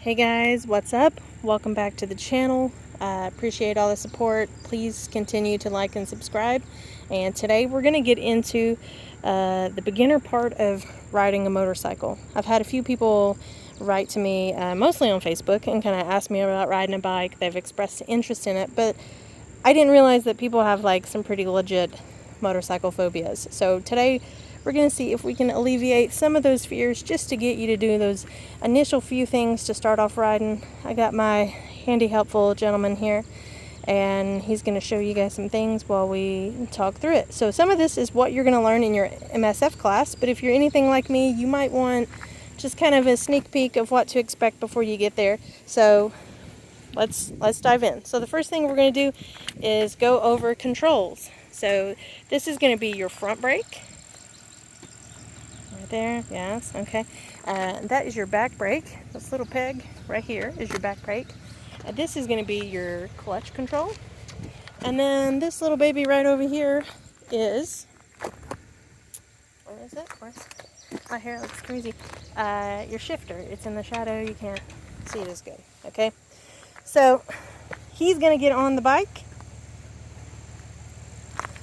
Hey guys, what's up? Welcome back to the channel. Appreciate all the support. Please continue to like and subscribe. And today we're going to get into the beginner part of riding a motorcycle. I've had a few people write to me, mostly on Facebook, and kind of ask me about riding a bike. They've expressed interest in it, but I didn't realize that people have like some pretty legit motorcycle phobias. So today we're going to see if we can alleviate some of those fears just to get you to do those initial few things to start off riding. I got my handy helpful gentleman here, and he's going to show you guys some things while we talk through it. So some of this is what you're going to learn in your MSF class, but if you're anything like me, you might want just kind of a sneak peek of what to expect before you get there. So let's dive in. So the first thing we're going to do is go over controls. So this is going to be your front brake. Right there, yes, okay. That is your back brake. This little peg right here is your back brake. This is going to be your clutch control. And then this little baby right over here is, where is it? My hair looks crazy. Your shifter. It's in the shadow. You can't see it as good, okay? So he's going to get on the bike.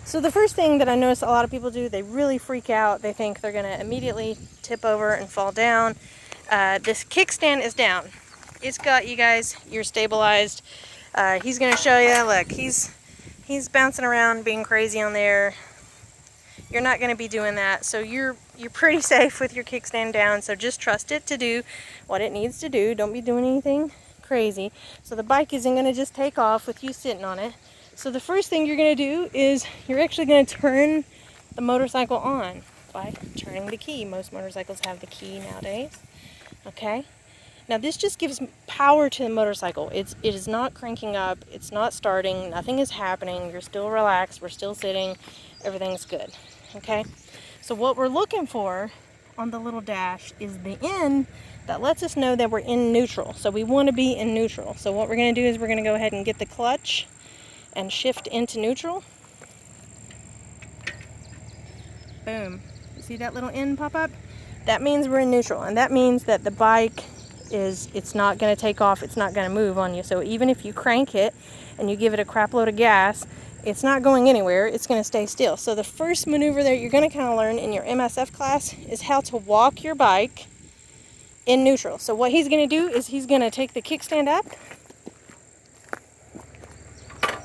So the first thing that I notice a lot of people do, they really freak out. They think they're going to immediately tip over and fall down. This kickstand is down. It's got you guys, you're stabilized. He's going to show you, look, he's bouncing around being crazy on there. You're not going to be doing that. So you're pretty safe with your kickstand down. So just trust it to do what it needs to do. Don't be doing anything crazy. So the bike isn't going to just take off with you sitting on it. So the first thing you're going to do is you're actually going to turn the motorcycle on by turning the key. Most motorcycles have the key nowadays. Okay. Now this just gives power to the motorcycle. It is not cranking up. It's not starting. Nothing is happening. You're still relaxed. We're still sitting. Everything's good. Okay. So what we're looking for on the little dash is the N that lets us know that we're in neutral. So we want to be in neutral. So what we're going to do is we're going to go ahead and get the clutch and shift into neutral. Boom. You see that little N pop up? That means we're in neutral, and that means that the bike it's not going to take off, it's not going to move on you. So even if you crank it and you give it a crap load of gas, it's not going anywhere, it's going to stay still. So the first maneuver that you're going to kind of learn in your MSF class is how to walk your bike in neutral. So what he's going to do is he's going to take the kickstand up.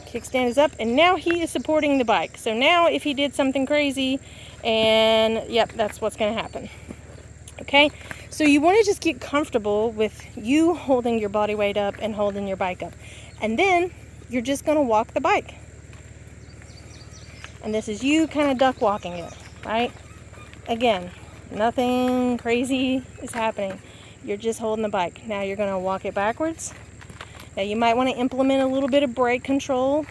Kickstand is up, and now he is supporting the bike. So now if he did something crazy, and yep, that's what's going to happen. Okay, so you want to just get comfortable with you holding your body weight up and holding your bike up, and then you're just going to walk the bike. And this is you kind of duck walking it, right? Again, nothing crazy is happening. You're just holding the bike. Now you're going to walk it backwards. Now you might want to implement a little bit of brake control.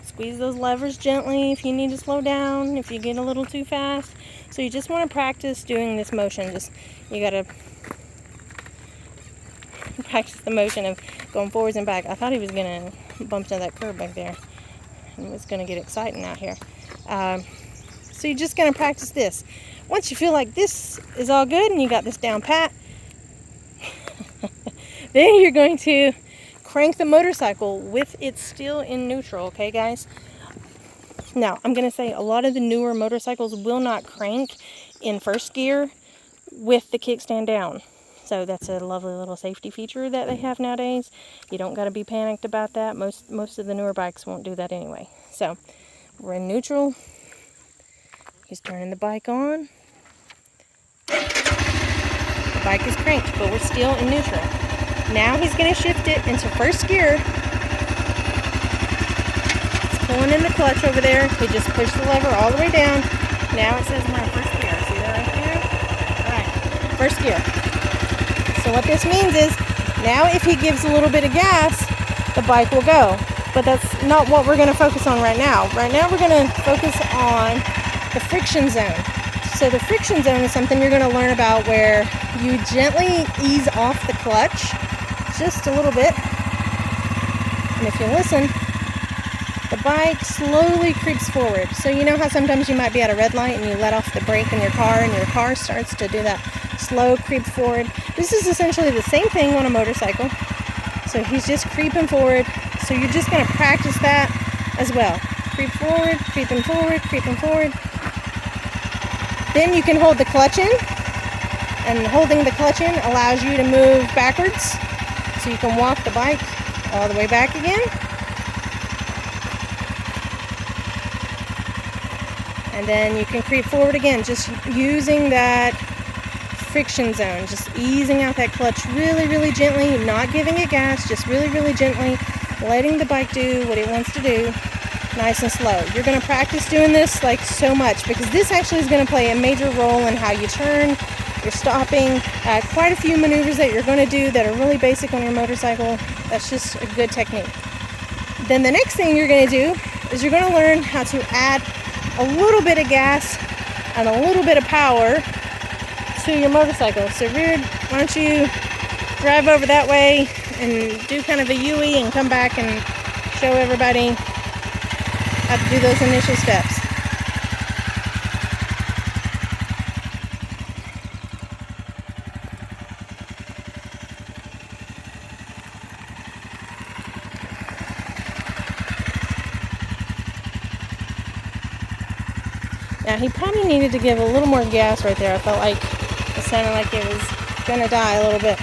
Squeeze those levers gently if you need to slow down, if you get a little too fast. So you just want to practice doing this motion. You got to practice the motion of going forwards and back. I thought he was going to bump into that curb back there. It was going to get exciting out here. So you're just going to practice this. Once you feel like this is all good and you got this down pat, then you're going to crank the motorcycle with it still in neutral, okay guys? Now, I'm going to say a lot of the newer motorcycles will not crank in first gear with the kickstand down. So that's a lovely little safety feature that they have nowadays. You don't got to be panicked about that. Most of the newer bikes won't do that anyway. So we're in neutral. He's turning the bike on. The bike is cranked, but we're still in neutral. Now he's going to shift it into first gear. He's pulling in the clutch over there. He just pushed the lever all the way down. Now it says we're in first gear. See that right there? Alright, first gear. So what this means is, now if he gives a little bit of gas, the bike will go. But that's not what we're going to focus on right now. Right now we're going to focus on the friction zone. So the friction zone is something you're going to learn about where you gently ease off the clutch just a little bit, and if you listen, the bike slowly creeps forward. So you know how sometimes you might be at a red light and you let off the brake in your car and your car starts to do that slow creep forward. This is essentially the same thing on a motorcycle. So he's just creeping forward. So you're just going to practice that as well. Creep forward, creeping forward, creeping forward. Then you can hold the clutch in. And holding the clutch in allows you to move backwards. So you can walk the bike all the way back again. And then you can creep forward again, just using that friction zone, just easing out that clutch really, really gently, not giving it gas, just really, really gently, letting the bike do what it wants to do, nice and slow. You're going to practice doing this like so much, because this actually is going to play a major role in how you turn, your stopping, quite a few maneuvers that you're going to do that are really basic on your motorcycle. That's just a good technique. Then the next thing you're going to do is you're going to learn how to add a little bit of gas and a little bit of power to your motorcycle. So Reard, why don't you drive over that way and do kind of a U-ey and come back and show everybody how to do those initial steps. Now he probably needed to give a little more gas right there. I felt like it sounded like it was gonna die a little bit.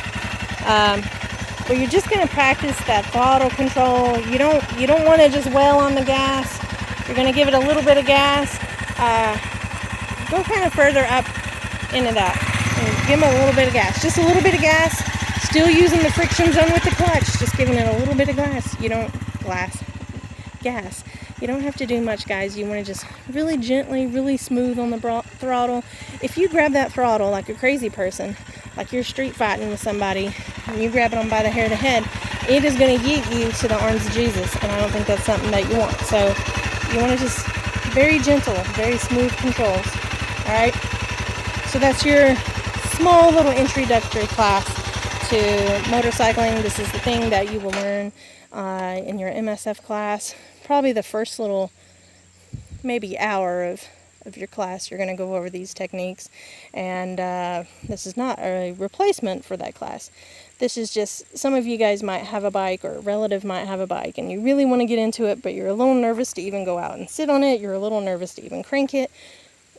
But you're just gonna practice that throttle control. You don't want to just wail on the gas. You're gonna give it a little bit of gas. Go kind of further up into that. And give him a little bit of gas. Just a little bit of gas. Still using the friction zone with the clutch. Just giving it a little bit of gas. Gas. You don't have to do much, guys. You want to just really gently, really smooth on the throttle. If you grab that throttle like a crazy person, like you're street fighting with somebody, and you grab them by the hair of the head, it is going to yeet you to the arms of Jesus, and I don't think that's something that you want. So you want to just very gentle, very smooth controls. All right. So that's your small little introductory class to motorcycling. This is the thing that you will learn in your MSF class. Probably the first little maybe hour of your class, you're going to go over these techniques, and this is not a replacement for that class. This is just, some of you guys might have a bike, or a relative might have a bike, and you really want to get into it, but you're a little nervous to even go out and sit on it. You're a little nervous to even crank it.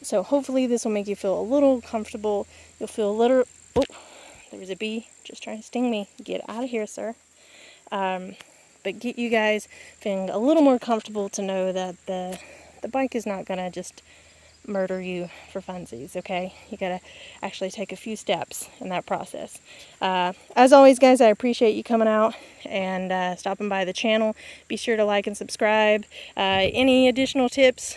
So hopefully this will make you feel a little comfortable. You'll feel a little, oh, there was a bee just trying to sting me. Get out of here, sir. But get you guys feeling a little more comfortable to know that the bike is not going to just murder you for funsies, okay? You got to actually take a few steps in that process. As always, guys, I appreciate you coming out and stopping by the channel. Be sure to like and subscribe. Any additional tips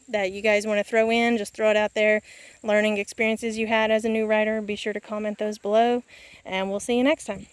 that you guys want to throw in, just throw it out there. Learning experiences you had as a new rider, be sure to comment those below, and we'll see you next time.